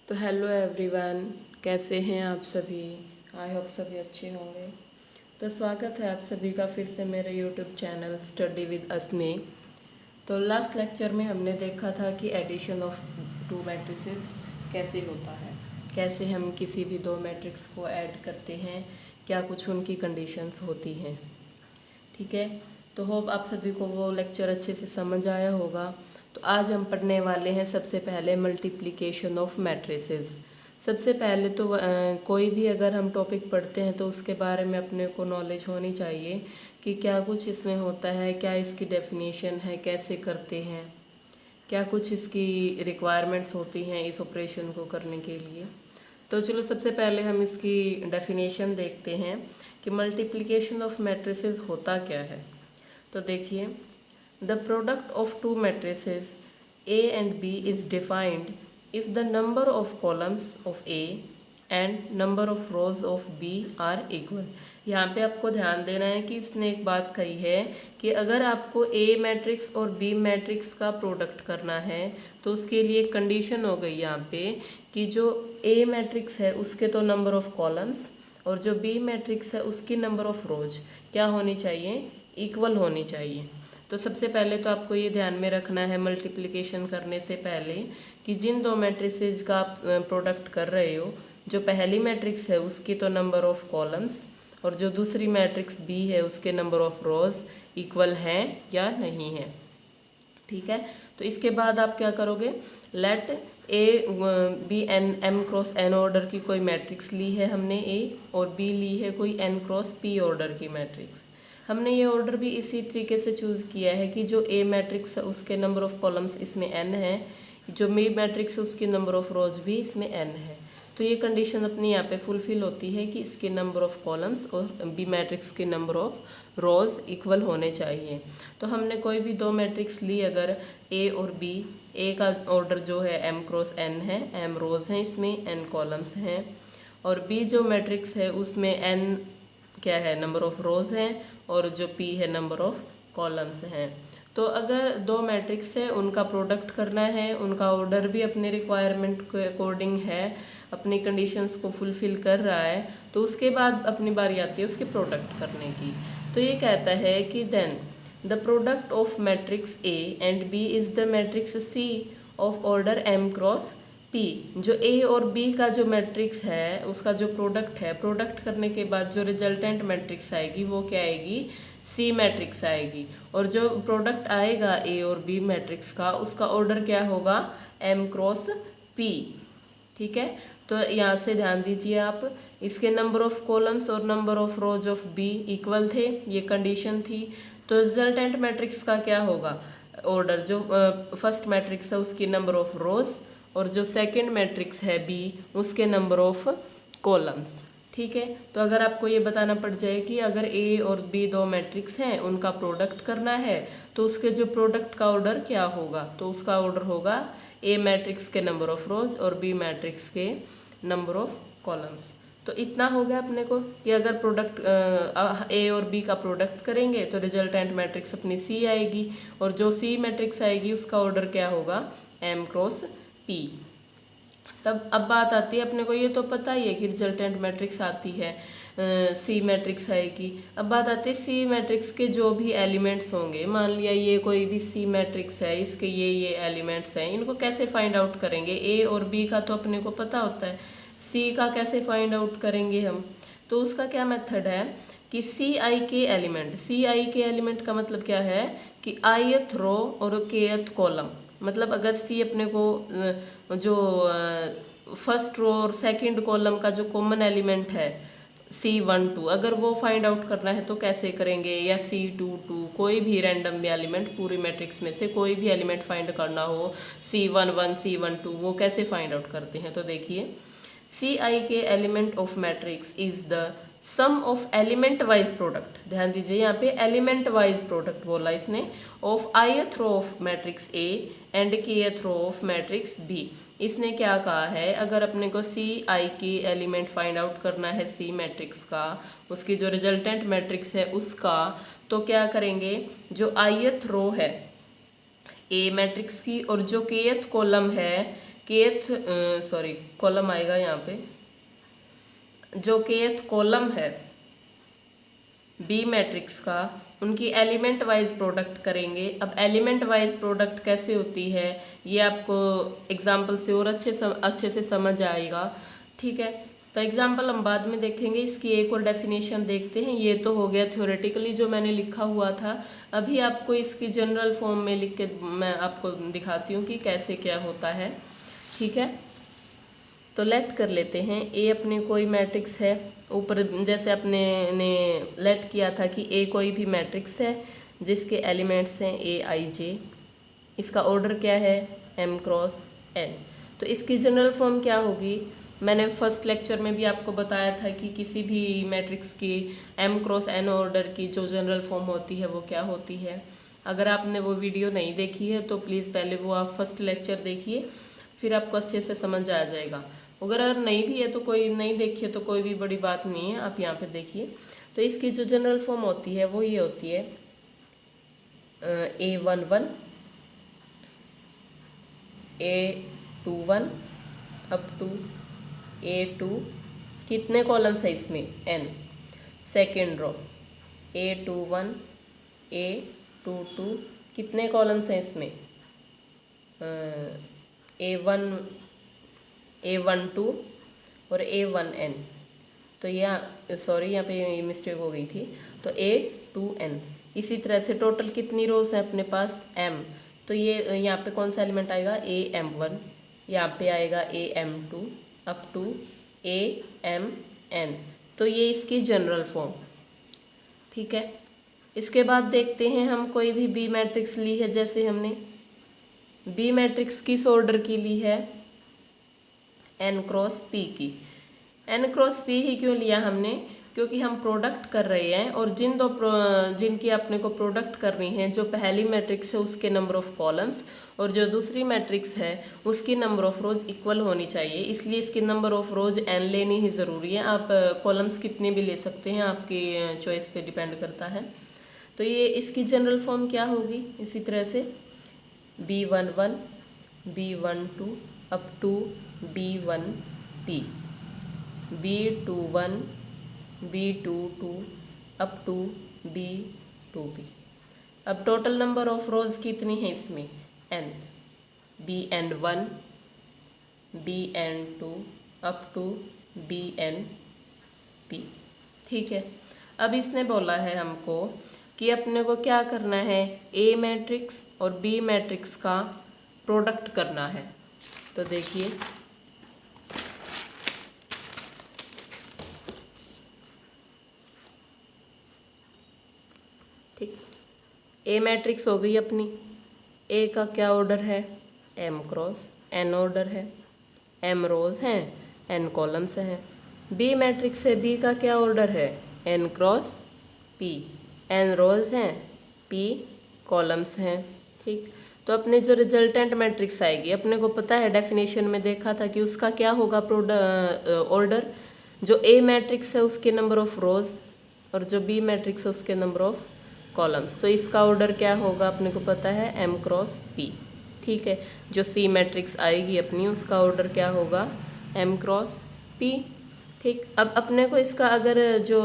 तो hello everyone, कैसे हैं आप सभी। आई होप सभी अच्छे होंगे। तो स्वागत है आप सभी का फिर से मेरे YouTube channel study with us में। तो लास्ट लेक्चर में हमने देखा था कि एडिशन ऑफ टू मैट्रिसेस कैसे होता है, कैसे हम किसी भी दो मैट्रिक्स को ऐड करते हैं, क्या कुछ उनकी कंडीशंस होती हैं। ठीक है, तो होप आप सभी को वो लेक्चर अच्छे से समझ आया होगा। तो आज हम पढ़ने वाले हैं सबसे पहले मल्टीप्लिकेशन ऑफ मैट्रिसेस। सबसे पहले तो कोई भी अगर हम टॉपिक पढ़ते हैं तो उसके बारे में अपने को नॉलेज होनी चाहिए कि क्या कुछ इसमें होता है, क्या इसकी डेफिनेशन है, कैसे करते हैं, क्या कुछ इसकी रिक्वायरमेंट्स होती हैं इस ऑपरेशन को करने के लिए। तो चलो सबसे पहले हम इसकी डेफिनेशन देखते हैं कि मल्टीप्लिकेशन ऑफ मैट्रिसेस होता क्या है। तो देखिए, the product of two matrices A and B is defined if the number of columns of A and number of rows of B are equal. यहाँ पे आपको ध्यान देना है कि इसने एक बात कही है कि अगर आपको ए मैट्रिक्स और बी मैट्रिक्स का प्रोडक्ट करना है तो उसके लिए कंडीशन हो गई यहाँ पे कि जो ए मैट्रिक्स है उसके तो नंबर ऑफ कॉलम्स और जो बी मैट्रिक्स है उसकी नंबर ऑफ रोज क्या होनी चाहिए, इक्वल होनी चाहिए। तो सबसे पहले तो आपको ये ध्यान में रखना है मल्टीप्लिकेशन करने से पहले कि जिन दो मैट्रिसेज का आप प्रोडक्ट कर रहे हो, जो पहली मैट्रिक्स है उसकी तो नंबर ऑफ कॉलम्स और जो दूसरी मैट्रिक्स बी है उसके नंबर ऑफ रोज इक्वल हैं या नहीं है। ठीक है, तो इसके बाद आप क्या करोगे, let A be an m cross n order की कोई मैट्रिक्स ली है हमने ए, और बी ली है कोई एन क्रॉस पी ऑर्डर की मैट्रिक्स। हमने ये ऑर्डर भी इसी तरीके से चूज़ किया है कि जो ए मैट्रिक्स है उसके नंबर ऑफ कॉलम्स इसमें एन है, जो बी मैट्रिक्स है उसकी नंबर ऑफ रोज भी इसमें एन है। तो ये कंडीशन अपनी यहाँ पे फुलफिल होती है कि इसके नंबर ऑफ कॉलम्स और बी मैट्रिक्स के नंबर ऑफ रोज इक्वल होने चाहिए। तो हमने कोई भी दो मैट्रिक्स ली, अगर ए और बी, ए का ऑर्डर जो है एम क्रॉस एन है, एम रोज हैं इसमें, एन कॉलम्स हैं, और बी जो मैट्रिक्स है उसमें एन क्या है, नंबर ऑफ रोज हैं, और जो पी है नंबर ऑफ कॉलम्स हैं। तो अगर दो मैट्रिक्स है उनका प्रोडक्ट करना है, उनका ऑर्डर भी अपने रिक्वायरमेंट के अकॉर्डिंग है, अपनी कंडीशंस को फुलफिल कर रहा है, तो उसके बाद अपनी बारी आती है उसके प्रोडक्ट करने की। तो ये कहता है कि then the product of matrix A and B is the matrix C of order m cross p. जो ए और बी का जो मैट्रिक्स है उसका जो प्रोडक्ट है, प्रोडक्ट करने के बाद जो रिजल्टेंट मैट्रिक्स आएगी वो क्या आएगी, सी मैट्रिक्स आएगी। और जो प्रोडक्ट आएगा ए और बी मैट्रिक्स का उसका ऑर्डर क्या होगा, एम क्रॉस पी। ठीक है, तो यहाँ से ध्यान दीजिए आप, इसके नंबर ऑफ कॉलम्स और number of rows of B equal थे, ये कंडीशन थी। तो रिजल्टेंट मैट्रिक्स का क्या होगा ऑर्डर, जो फर्स्ट मैट्रिक्स है उसकी नंबर ऑफ रोज और जो सेकंड मैट्रिक्स है बी उसके नंबर ऑफ कॉलम्स। ठीक है, तो अगर आपको ये बताना पड़ जाए कि अगर ए और बी दो मैट्रिक्स हैं उनका प्रोडक्ट करना है तो उसके जो प्रोडक्ट का ऑर्डर क्या होगा, तो उसका ऑर्डर होगा ए मैट्रिक्स के नंबर ऑफ रोज और बी मैट्रिक्स के नंबर ऑफ कॉलम्स। तो इतना हो गया अपने को कि अगर प्रोडक्ट ए और बी का प्रोडक्ट करेंगे तो रिजल्टेंट मैट्रिक्स अपनी सी आएगी, और जो सी मैट्रिक्स आएगी उसका ऑर्डर क्या होगा, एम क्रॉस पी। तब अब बात आती है, अपने को ये तो पता ही है कि रिजल्टेंट मैट्रिक्स आती है सी मैट्रिक्स आएगी। अब बात आती है सी मैट्रिक्स के जो भी एलिमेंट्स होंगे, मान लिया ये कोई भी सी मैट्रिक्स है, इसके ये एलिमेंट्स हैं, इनको कैसे फाइंड आउट करेंगे। ए और बी का तो अपने को पता होता है, सी का कैसे फाइंड आउट करेंगे हम। तो उसका क्या मेथड है कि सी i k element, C i k element का मतलब क्या है कि ith रो और kth कॉलम, मतलब अगर सी अपने को जो फर्स्ट रो और सेकंड कॉलम का जो कॉमन एलिमेंट है C12, अगर वो फाइंड आउट करना है तो कैसे करेंगे, या C22, कोई भी रैंडम एलिमेंट पूरी मैट्रिक्स में से कोई भी एलिमेंट फाइंड करना हो, C11 C12, वो कैसे फाइंड आउट करते हैं। तो देखिए, C i k element of matrix is the sum of element wise product, ध्यान दीजिए यहाँ पे एलिमेंट वाइज प्रोडक्ट बोला इसने, of ith row of matrix A and kth row of matrix B. इसने क्या कहा है, अगर अपने को सी आई की एलिमेंट फाइंड आउट करना है सी मैट्रिक्स का, उसकी जो रिजल्टेंट मैट्रिक्स है उसका, तो क्या करेंगे, जो ith रो है ए मैट्रिक्स की और जो kth कॉलम है कॉलम आएगा यहाँ पे, जो केथ कॉलम है बी मैट्रिक्स का, उनकी एलिमेंट वाइज प्रोडक्ट करेंगे। अब एलिमेंट वाइज प्रोडक्ट कैसे होती है ये आपको एग्जाम्पल से और अच्छे से समझ आएगा। ठीक है, तो एग्जाम्पल हम बाद में देखेंगे, इसकी एक और डेफिनेशन देखते हैं। ये तो हो गया थ्योरेटिकली जो मैंने लिखा हुआ था। अभी आपको इसकी जनरल फॉर्म में लिख के मैं आपको दिखाती हूँ कि कैसे क्या होता है। ठीक है, तो लेट कर लेते हैं। ए अपने कोई मैट्रिक्स है, ऊपर जैसे अपने ने लेट किया था कि ए कोई भी मैट्रिक्स है जिसके एलिमेंट्स हैं ए आई जे। इसका ऑर्डर क्या है, एम क्रॉस एन। तो इसकी जनरल फॉर्म क्या होगी, मैंने फर्स्ट लेक्चर में भी आपको बताया था कि किसी भी मैट्रिक्स की एम क्रॉस एन ऑर्डर की जो जनरल फॉर्म होती है वो क्या होती है। अगर आपने वो वीडियो नहीं देखी है तो प्लीज़ पहले वो आप फर्स्ट लेक्चर देखिए, फिर आपको अच्छे से समझ आ जाएगा। अगर नहीं भी है तो कोई नहीं देखिए तो कोई भी बड़ी बात नहीं है, आप यहाँ पे देखिए। तो इसकी जो जनरल फॉर्म होती है वो ये होती है A11 A21 up to A2, कितने कॉलम्स है इसमें, n। Second row A21 A22, कितने कॉलम्स हैं इसमें, A12 और A1n। तो यहाँ यहाँ पे मिस्टेक हो गई थी, तो A2n। इसी तरह से टोटल कितनी रोज है अपने पास, m। तो ये यहाँ पे कौन सा एलिमेंट आएगा, AM1, यहाँ पे आएगा AM2 अप टू AMn। तो ये इसकी जनरल फॉर्म। ठीक है, इसके बाद देखते हैं हम कोई भी बी मैट्रिक्स ली है, जैसे हमने बी मैट्रिक्स किस ऑर्डर की ली है, एन क्रॉस पी की। एन क्रॉस पी ही क्यों लिया हमने, क्योंकि हम प्रोडक्ट कर रहे हैं और जिनकी अपने को प्रोडक्ट करनी है, जो पहली मैट्रिक्स है उसके नंबर ऑफ कॉलम्स और जो दूसरी मैट्रिक्स है उसकी नंबर ऑफ रोज इक्वल होनी चाहिए, इसलिए इसकी नंबर ऑफ रोज एन लेनी ही ज़रूरी है। आप कॉलम्स कितने भी ले सकते हैं, आपकी चॉइस पे डिपेंड करता है। तो ये इसकी जनरल फॉर्म क्या होगी, इसी तरह से B11 B12 up to B1p, B21 B22 up to B2p। अब टोटल नंबर ऑफ रोज कितनी है इसमें, n। Bn1 Bn2 up to Bnp। ठीक है, अब इसने बोला है हमको कि अपने को क्या करना है, ए मैट्रिक्स और बी मैट्रिक्स का प्रोडक्ट करना है। तो देखिए ठीक, ए मैट्रिक्स हो गई अपनी। ए का क्या ऑर्डर है, एम क्रॉस एन ऑर्डर है, एम रोज हैं एन कॉलम्स हैं। बी मैट्रिक्स है, बी का क्या ऑर्डर है, एन क्रॉस पी, एन रोज हैं पी कॉलम्स हैं। ठीक, तो अपने जो रिजल्टेंट मैट्रिक्स आएगी, अपने को पता है डेफिनेशन में देखा था कि उसका क्या होगा ऑर्डर, जो ए मैट्रिक्स है उसके नंबर ऑफ रोज और जो बी मैट्रिक्स है उसके नंबर ऑफ कॉलम्स। तो इसका ऑर्डर क्या होगा अपने को पता है, एम क्रॉस पी। ठीक है, जो सी मैट्रिक्स आएगी अपनी उसका ऑर्डर क्या होगा, एम क्रॉस पी। ठीक, अब अपने को इसका अगर जो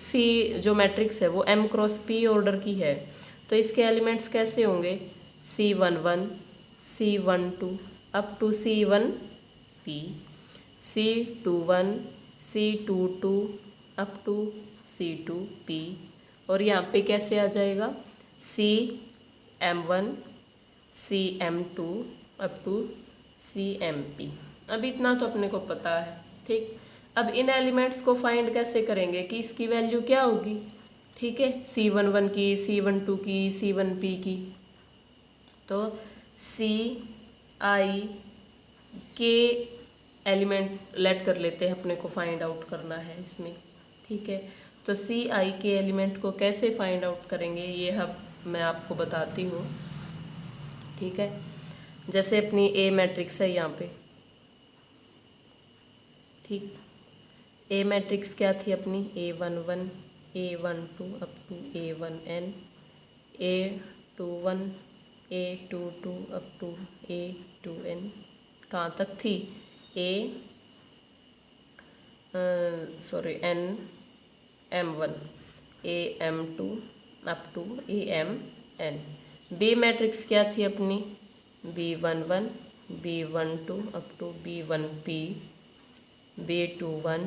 सी जो मैट्रिक्स है वो एम क्रॉस पी ऑर्डर की है, तो इसके एलिमेंट्स कैसे होंगे, C11 C12 up to C1p, C21 C22 up to C2p, और यहाँ पे कैसे आ जाएगा, CM1 CM2 up to CMP। अब इतना तो अपने को पता है। ठीक, अब इन एलिमेंट्स को फाइंड कैसे करेंगे कि इसकी वैल्यू क्या होगी। ठीक है, C11 की, C12 की, C1p की। तो CI के एलिमेंट लेट कर लेते हैं, अपने को फाइंड आउट करना है इसमें। ठीक है, तो CI के एलिमेंट को कैसे फाइंड आउट करेंगे ये अब मैं आपको बताती हूँ। ठीक है, जैसे अपनी ए मैट्रिक्स है यहाँ पे। ठीक, ए मैट्रिक्स क्या थी अपनी, A11 A12 up to A1n, A21 A22 up to A2n, कहाँ तक थी, M1 AM2 up to AMN। B matrix क्या थी अपनी, B11 B12 up to B1P, B21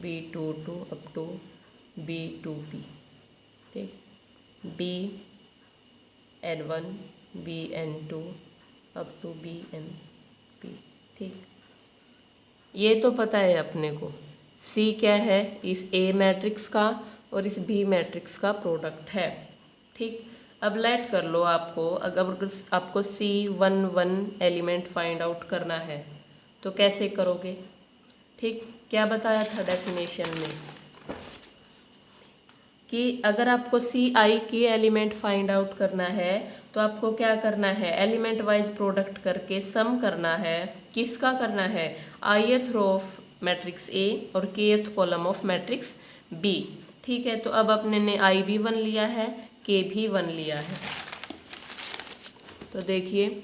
B22 up to B2P, ठीक। BN1 BN2 up to BNP, ठीक। ये तो पता है अपने को, C क्या है, इस A मैट्रिक्स का और इस B मैट्रिक्स का प्रोडक्ट है, ठीक। अब लेट कर लो, आपको अगर आपको C11 एलिमेंट फाइंड आउट करना है तो कैसे करोगे, ठीक। क्या बताया था डेफिनेशन में कि अगर आपको CI की एलिमेंट फाइंड आउट करना है तो आपको क्या करना है, एलिमेंट वाइज प्रोडक्ट करके सम करना है। किसका करना है, ith row of matrix A और kth column of matrix B, ठीक है। तो अब अपने ने I भी 1 लिया है, K भी 1 लिया है। तो देखिए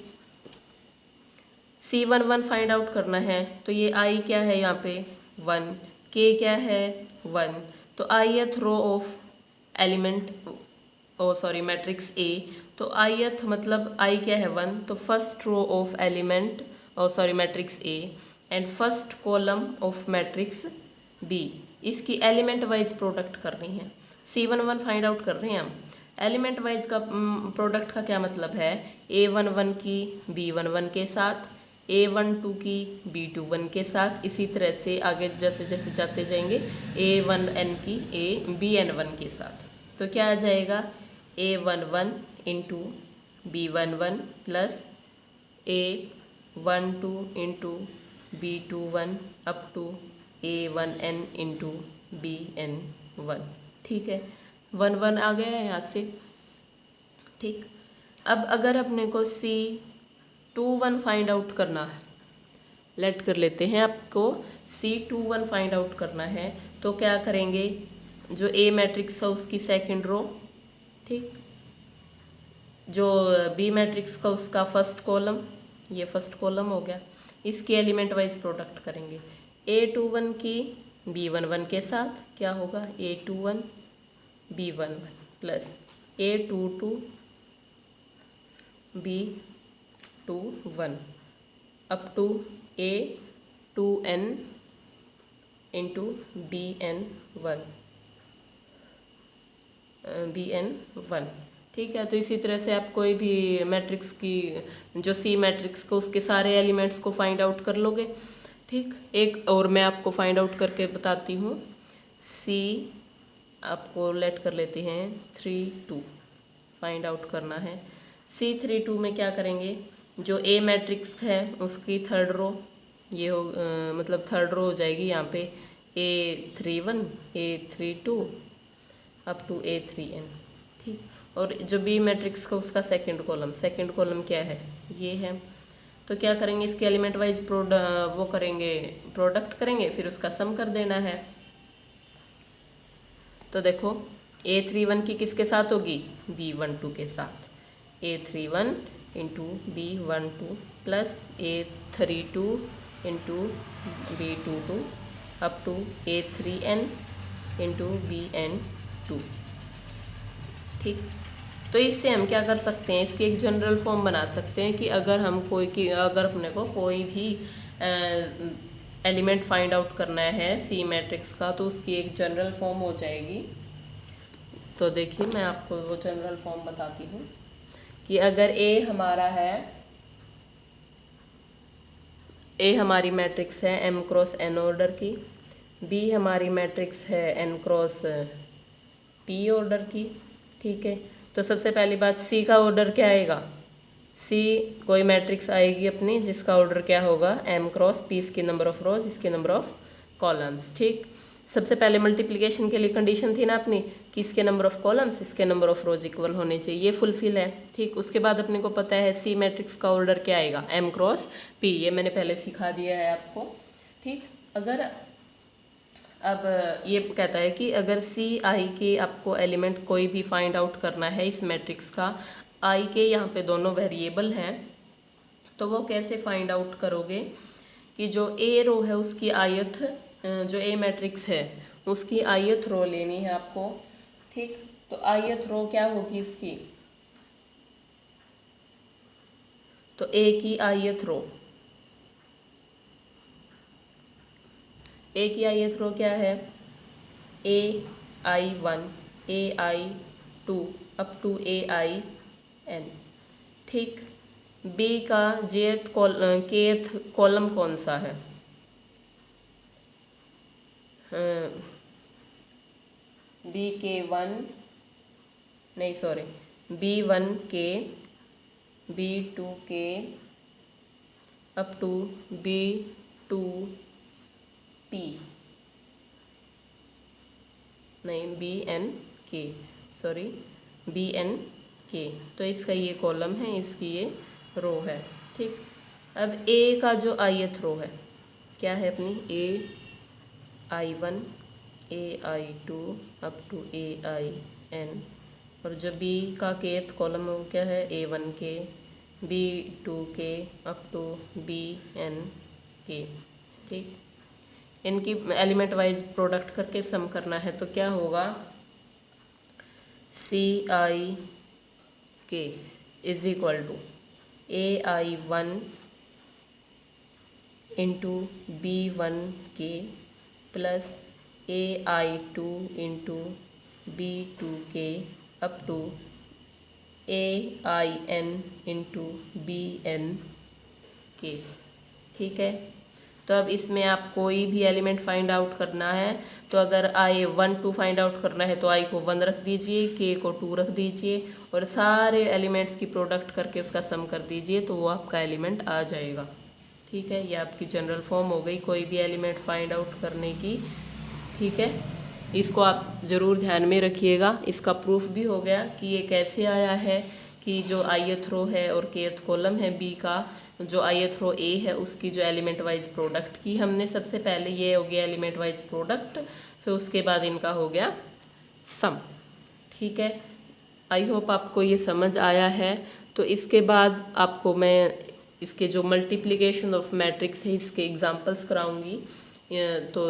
C11 फाइंड आउट करना है तो ये I क्या है यहाँ पे 1, K क्या है 1, तो ith row of element matrix A, तो ith मतलब I क्या है 1, तो first row of element matrix A and first column of matrix B, इसकी एलिमेंट वाइज प्रोडक्ट करनी है। C11 फाइंड आउट कर रहे हैं हम। एलिमेंट वाइज का प्रोडक्ट का क्या मतलब है, A11 की B11 के साथ, A12 की B21 के साथ, इसी तरह से आगे जैसे जैसे जाते जाएंगे A1n की BN1 के साथ। तो क्या आ जाएगा, A11 into B11 plus A12 into B21 up to A1n into BN1, ठीक है। 1 1 आ गया है यहाँ से, ठीक। अब अगर अपने को C21 फाइंड आउट करना है, लेट कर लेते हैं आपको C21 फाइंड आउट करना है तो क्या करेंगे, जो A मैट्रिक्स है उसकी सेकंड रो, ठीक, जो B मैट्रिक्स का उसका फर्स्ट कॉलम, ये फर्स्ट कॉलम हो गया, इसकी एलिमेंट वाइज प्रोडक्ट करेंगे। A21 की B11 के साथ क्या होगा, A21 B11 plus A22 B21 up to A2n into BN1, ठीक है। तो इसी तरह से आप कोई भी मैट्रिक्स की, जो C मैट्रिक्स को उसके सारे एलिमेंट्स को फाइंड आउट कर लोगे, ठीक। एक और मैं आपको फाइंड आउट करके बताती हूँ। C आपको लेट कर लेते हैं 3 2 फाइंड आउट करना है। C32 में क्या करेंगे, जो A मैट्रिक्स है उसकी थर्ड रो, ये हो मतलब थर्ड रो हो जाएगी यहाँ पे A31 A32 up to A3n, ठीक। और जो B मैट्रिक्स का उसका सेकंड कॉलम क्या है, ये है। तो क्या करेंगे, इसके एलिमेंट वाइज प्रोडक्ट करेंगे, फिर उसका सम कर देना है। तो देखो A31 की किसके साथ होगी, B12 के साथ, A31 into B12 plus A32 into B22 up to A3n into BN2, ठीक। तो इससे हम क्या कर सकते हैं, इसकी एक जनरल फॉर्म बना सकते हैं कि अगर अपने को कोई भी एलिमेंट फाइंड आउट करना है C मैट्रिक्स का, तो उसकी एक जनरल फॉर्म हो जाएगी। तो देखिए मैं आपको वो जनरल फॉर्म बताती हूँ कि अगर A हमारी मैट्रिक्स है M क्रॉस N ऑर्डर की, B हमारी मैट्रिक्स है N क्रॉस P ऑर्डर की, ठीक है। तो सबसे पहली बात C का ऑर्डर क्या आएगा, C कोई मैट्रिक्स आएगी अपनी जिसका ऑर्डर क्या होगा M क्रॉस P, इसकी नंबर ऑफ रोज, इसके नंबर ऑफ कॉलम्स, ठीक। सबसे पहले मल्टीप्लिकेशन के लिए कंडीशन थी ना अपनी कि इसके नंबर ऑफ कॉलम्स इसके नंबर ऑफ रोज इक्वल होने चाहिए, ये फुलफिल है, ठीक। उसके बाद अपने को पता है C मैट्रिक्स का ऑर्डर क्या आएगा M क्रॉस P, ये मैंने पहले सिखा दिया है आपको, ठीक। अब ये कहता है कि अगर CI के आपको एलिमेंट कोई भी फाइंड आउट करना है इस मैट्रिक्स का, I के यहाँ पे दोनों वेरिएबल हैं, तो वो कैसे फाइंड आउट करोगे कि जो ए रो है उसकी आयत, जो ए मैट्रिक्स है उसकी आयत रो लेनी है आपको। ठीक, तो आयत रो क्या होगी इसकी, तो ए की आयत रो, ए की आयत रो क्या है, AI1, AI2 up to AIN। ठीक, बी का केथ कॉलम कौन सा है, BK1, नहीं sorry, B1K, B2K up to B2P, नहीं BNK, सॉरी BNK। तो इसका ये कॉलम है, इसकी ये रो है। ठीक, अब ए का जो आयत रो है क्या है अपनी, AI1, AI2 up to AIN, और जो बी का केथ कॉलम है वो क्या है, A1K, B2K up to BNK। ठीक, इनकी एलिमेंट वाइज प्रोडक्ट करके सम करना है, तो क्या होगा, CIK is equal to AI1 into B1K plus AI2 into B2K up to AIN into BNK। ठीक है, तो अब इसमें आप कोई भी एलिमेंट फाइंड आउट करना है, तो अगर I1 2 फाइंड आउट करना है तो I को 1 रख दीजिए, K को 2 रख दीजिए और सारे एलिमेंट्स की प्रोडक्ट करके उसका सम कर दीजिए, तो वो आपका एलिमेंट आ जाएगा। ठीक है, ये आपकी जनरल फॉर्म हो गई कोई भी एलिमेंट फाइंड आउट करने की। ठीक है, इसको आप ज़रूर ध्यान में रखिएगा। इसका प्रूफ भी हो गया कि ये कैसे आया है कि जो आयत रो है और केथ कॉलम है बी का, जो आयत रो ए है उसकी जो एलिमेंट वाइज प्रोडक्ट की हमने, सबसे पहले ये हो गया एलिमेंट वाइज प्रोडक्ट, फिर उसके बाद इनका हो गया सम। ठीक है, आई होप आपको ये समझ आया है। तो इसके बाद आपको मैं इसके जो मल्टीप्लिकेशन ऑफ मैट्रिक्स है इसके एग्जांपल्स कराऊंगी। तो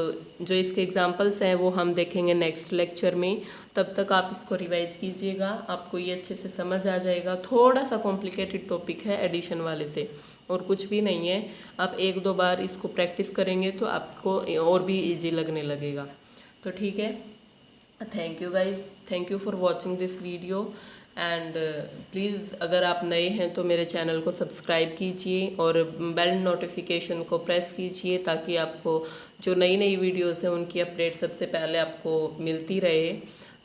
जो इसके एग्जांपल्स हैं वो हम देखेंगे नेक्स्ट लेक्चर में। तब तक आप इसको रिवाइज कीजिएगा, आपको ये अच्छे से समझ आ जाएगा। थोड़ा सा कॉम्प्लिकेटेड टॉपिक है एडिशन वाले से, और कुछ भी नहीं है। आप 1-2 बार इसको प्रैक्टिस करेंगे तो आपको और भी इजी लगने लगेगा। तो ठीक है, thank you guys, thank you for watching this video and please अगर आप नए हैं तो मेरे चैनल को सब्सक्राइब कीजिए और बेल नोटिफिकेशन को प्रेस कीजिए, ताकि आपको जो नई नई वीडियोस हैं उनकी अपडेट सबसे पहले आपको मिलती रहे।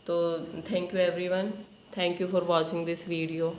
तो thank you everyone, thank you for watching this video.